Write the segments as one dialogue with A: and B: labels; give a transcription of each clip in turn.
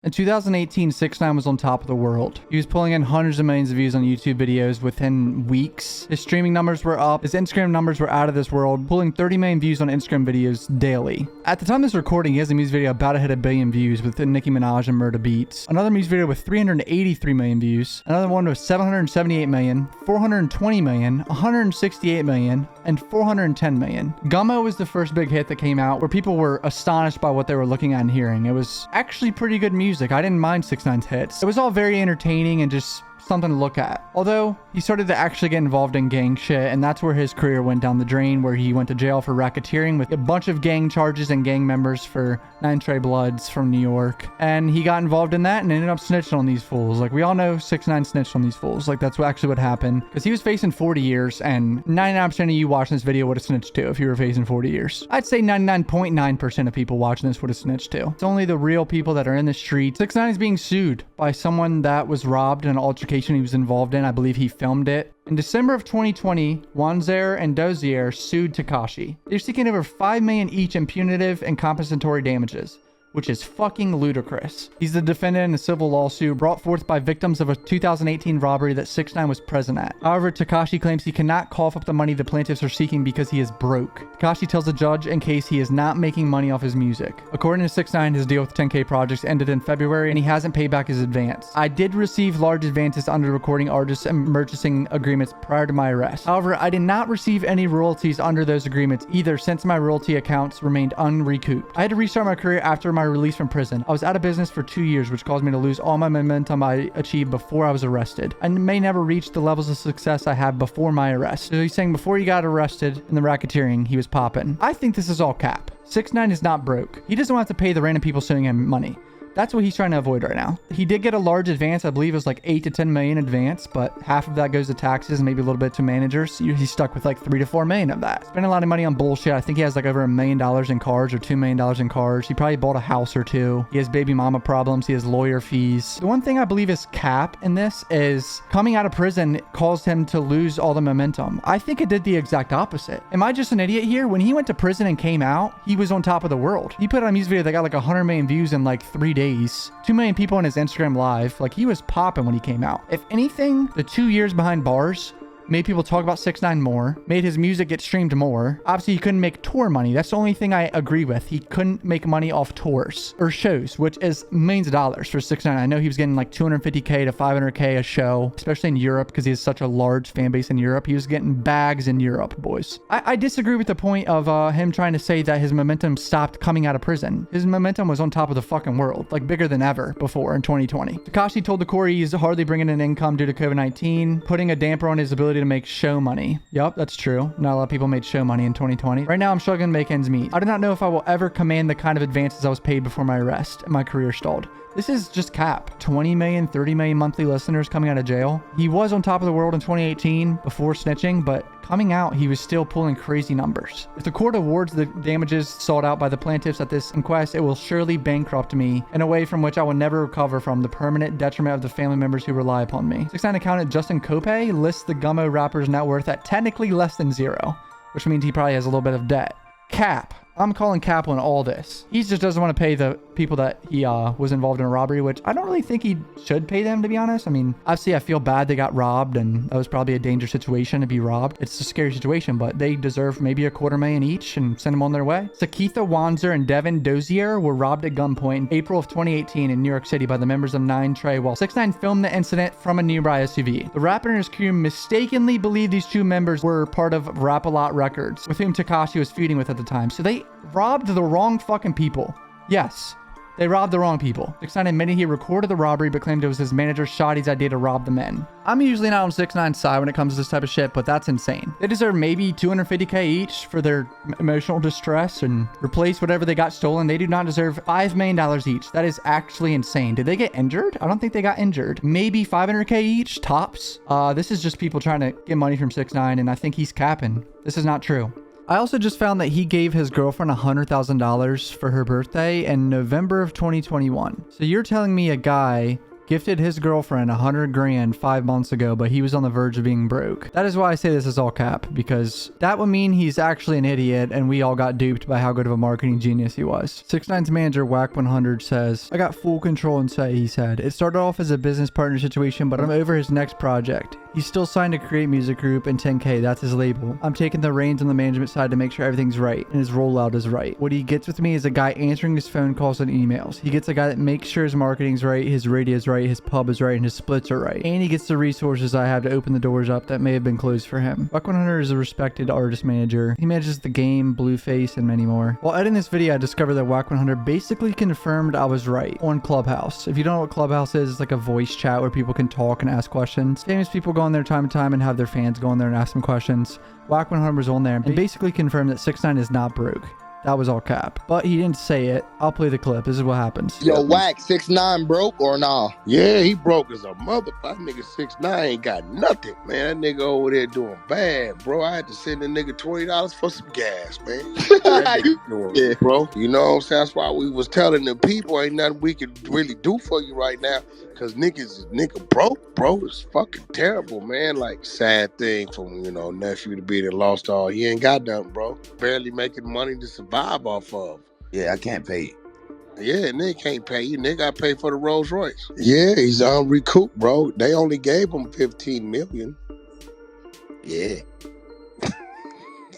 A: In 2018, 6ix9ine was on top of the world. He was pulling in hundreds of millions of views on YouTube videos within weeks. His streaming numbers were up. His Instagram numbers were out of this world, pulling 30 million views on Instagram videos daily. At the time of this recording, he has a music video about to hit 1 billion views with Nicki Minaj and Murda Beats. Another music video with 383 million views. Another one with 778 million, 420 million, 168 million, and 410 million. Gummo was the first big hit that came out where people were astonished by what they were looking at and hearing. It was actually pretty good music. I didn't mind 6ix9ine's hits. It was all very entertaining and just something to look at. Although he started to actually get involved in gang shit, and that's where his career went down the drain, where he went to jail for racketeering with a bunch of gang charges and gang members for 9 Trey Bloods from New York. And he got involved in that and ended up snitching on these fools. Like, we all know 6ix9ine snitched on these fools. Like, that's actually what happened, because he was facing 40 years, and 99% of you watching this video would have snitched too if you were facing 40 years. I'd say 99.9% of people watching this would have snitched too. It's only the real people that are in the street. 6ix9ine is being sued by someone that was robbed in an altercation he was involved in. I believe he filmed it. In December of 2020, Wanzer and Dozier sued Tekashi. They're seeking over 5 million each in punitive and compensatory damages, which is fucking ludicrous. He's the defendant in a civil lawsuit brought forth by victims of a 2018 robbery that 6ix9ine was present at. However, Tekashi claims he cannot cough up the money the plaintiffs are seeking because he is broke. Tekashi tells the judge in case he is not making money off his music. According to 6ix9ine, his deal with 10K Projects ended in February and he hasn't paid back his advance. I did receive large advances under recording artists and purchasing agreements prior to my arrest. However, I did not receive any royalties under those agreements either, since my royalty accounts remained unrecouped. I had to restart my career after my release from prison. I was out of business for 2 years, which caused me to lose all my momentum I achieved before I was arrested. I may never reach the levels of success I had before my arrest. So he's saying before he got arrested in the racketeering, he was popping. I think this is all cap. 6ix9ine is not broke. He doesn't have to pay the random people suing him money. That's what he's trying to avoid right now. He did get a large advance. I believe it was like 8 to 10 million advance, but half of that goes to taxes and maybe a little bit to managers. So he's stuck with like 3 to 4 million of that. Spending a lot of money on bullshit. I think he has like over $1 million in cars or $2 million in cars. He probably bought a house or two. He has baby mama problems. He has lawyer fees. The one thing I believe is cap in this is coming out of prison caused him to lose all the momentum. I think it did the exact opposite. Am I just an idiot here? When he went to prison and came out, he was on top of the world. He put on a music video that got like 100 million views in like 3 days. 2 million people on his Instagram live. Like, he was popping when he came out. If anything, the 2 years behind bars made people talk about 6ix9ine more, made his music get streamed more. Obviously, he couldn't make tour money. That's the only thing I agree with. He couldn't make money off tours or shows, which is millions of dollars for 6ix9ine. I know he was getting like 250K to 500K a show, especially in Europe, because he has such a large fan base in Europe. He was getting bags in Europe, boys. I disagree with the point of him trying to say that his momentum stopped coming out of prison. His momentum was on top of the fucking world, like bigger than ever before in 2020. Tekashi told the court he's hardly bringing in income due to COVID-19, putting a damper on his ability to make show money. Yup, that's true. Not a lot of people made show money in 2020. Right now, I'm struggling to make ends meet. I do not know if I will ever command the kind of advances I was paid before my arrest and my career stalled. This is just cap. 20 million, 30 million monthly listeners coming out of jail. He was on top of the world in 2018 before snitching, but coming out, he was still pulling crazy numbers. If the court awards the damages sought out by the plaintiffs at this inquest, it will surely bankrupt me in a way from which I will never recover from, the permanent detriment of the family members who rely upon me. 6ix9ine accountant Justin Kope lists the Gummo rapper's net worth at technically less than 0, which means he probably has a little bit of debt. Cap. I'm calling cap on all this. He just doesn't want to pay the people that he was involved in a robbery, which I don't really think he should pay them, to be honest. I mean, obviously I feel bad they got robbed, and that was probably a dangerous situation to be robbed. It's a scary situation, but they deserve maybe $250,000 each and send them on their way. Sakitha Wanzer and Devin Dozier were robbed at gunpoint in April of 2018 in New York City by the members of 9 Trey while 6ix9ine filmed the incident from a nearby SUV. The rapper and his crew mistakenly believed these 2 members were part of Rap-A-Lot Records, with whom Tekashi was feuding with at the time. So they robbed the wrong fucking people. Yes, they robbed the wrong people. 6ix9ine admitted he recorded the robbery, but claimed it was his manager Shotty's idea to rob the men. I'm usually not on 6ix9ine's side when it comes to this type of shit, but that's insane. They deserve maybe 250K each for their emotional distress and replace whatever they got stolen. They do not deserve $5 million each. That is actually insane. Did they get injured? I don't think they got injured. Maybe 500K each, tops. This is just people trying to get money from 6ix9ine, and I think he's capping. This is not true. I also just found that he gave his girlfriend $100,000 for her birthday in November of 2021. So you're telling me a guy gifted his girlfriend 100 grand 5 months ago, but he was on the verge of being broke. That is why I say this is all cap, because that would mean he's actually an idiot and we all got duped by how good of a marketing genius he was. 6ix9ine's manager Wack100 says, I got full control and say, he said, it started off as a business partner situation, but I'm over his next project. He's still signed to Create Music Group and 10K, that's his label. I'm taking the reins on the management side to make sure everything's right and his rollout is right. What he gets with me is a guy answering his phone calls and emails. He gets a guy that makes sure his marketing's right, his radio's right, his pub is right, and his splits are right. And he gets the resources I have to open the doors up that may have been closed for him. Wack100 is a respected artist manager. He manages The Game, Blueface, and many more. While editing this video, I discovered that Wack100 basically confirmed I was right on Clubhouse. If you don't know what Clubhouse is, it's like a voice chat where people can talk and ask questions. Famous people go on there time to time and have their fans go on there and ask them questions. Wack100 was on there and basically confirmed that 6ix9ine is not broke. That was all cap. But he didn't say it. I'll play the clip. This is what happens.
B: Yo, Wack, 6ix9ine broke or nah?
C: Yeah, he broke as a mother. That nigga 6ix9ine ain't got nothing, man. That nigga over there doing bad, bro. I had to send the nigga $20 for some gas, man. Yeah, bro. You know what I'm saying? That's why we was telling the people ain't nothing we can really do for you right now. Cause nigga broke, bro. It's fucking terrible, man. Like, sad thing for, you know, nephew to be that lost all. He ain't got nothing, bro. Barely making money to survive off of.
B: Yeah, I can't pay you.
C: Yeah, nigga can't pay you. Nigga got paid for the Rolls Royce. Yeah, he's recouped, bro. They only gave him $15 million. Yeah.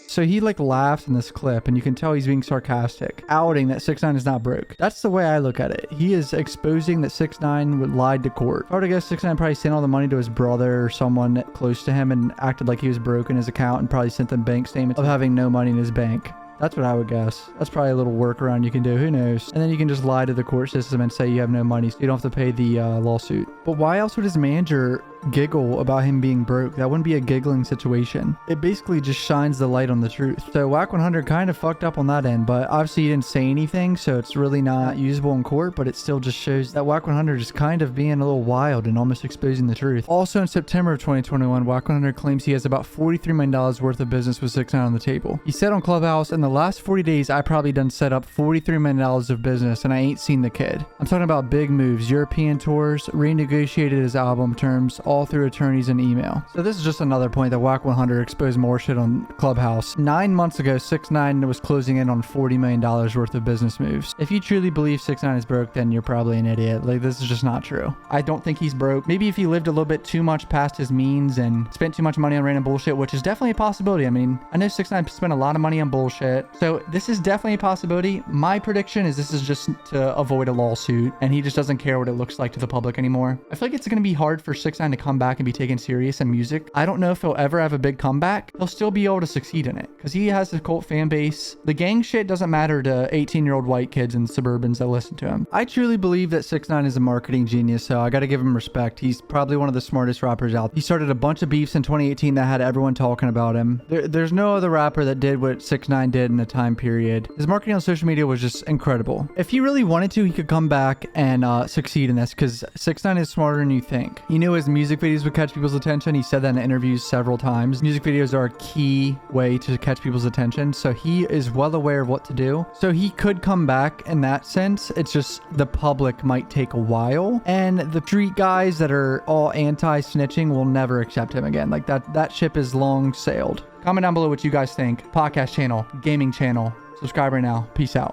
A: So he like laughs in this clip and you can tell he's being sarcastic, outing that 6ix9ine is not broke. That's the way I look at it. He is exposing that 6ix9ine would lied to court. I would guess 6ix9ine probably sent all the money to his brother or someone close to him and acted like he was broke in his account and probably sent them bank statements of having no money in his bank. That's what I would guess. That's probably a little workaround you can do. Who knows? And then you can just lie to the court system and say you have no money so you don't have to pay the lawsuit. But why else would his manager giggle about him being broke? That wouldn't be a giggling situation. It basically just shines the light on the truth. So Wack100 kind of fucked up on that end, but obviously he didn't say anything, so it's really not usable in court, but it still just shows that Wack100 is kind of being a little wild and almost exposing the truth. Also in September of 2021, Wack100 claims he has about $43 million worth of business with 6ix9ine on the table. He said on Clubhouse, in the last 40 days, I probably done set up $43 million of business and I ain't seen the kid. I'm talking about big moves, European tours, renegotiated his album terms, all through attorneys and email. So this is just another point that Wack100 exposed more shit on Clubhouse. 9 months ago, 6ix9ine was closing in on $40 million worth of business moves. If you truly believe 6ix9ine is broke, then you're probably an idiot. Like, this is just not true. I don't think he's broke. Maybe if he lived a little bit too much past his means and spent too much money on random bullshit, which is definitely a possibility. I mean, I know 6ix9ine spent a lot of money on bullshit. So this is definitely a possibility. My prediction is this is just to avoid a lawsuit and he just doesn't care what it looks like to the public anymore. I feel like it's going to be hard for 6ix9ine to come back and be taken serious in music. I don't know if he'll ever have a big comeback. He'll still be able to succeed in it because he has a cult fan base. The gang shit doesn't matter to 18-year-old white kids and suburbans that listen to him. I truly believe that 6ix9ine is a marketing genius, so I got to give him respect. He's probably one of the smartest rappers out. He started a bunch of beefs in 2018 that had everyone talking about him. There's no other rapper that did what 6ix9ine did in a time period. His marketing on social media was just incredible. If he really wanted to, he could come back and succeed in this because 6ix9ine is smarter than you think. He knew his music videos would catch people's attention. He said that in interviews several times. Music videos are a key way to catch people's attention, so he is well aware of what to do. So he could come back in that sense. It's just the public might take a while, and the street guys that are all anti-snitching will never accept him again. Like that ship is long sailed. Comment down below what you guys think. Podcast channel, gaming channel. Subscribe right now. Peace out.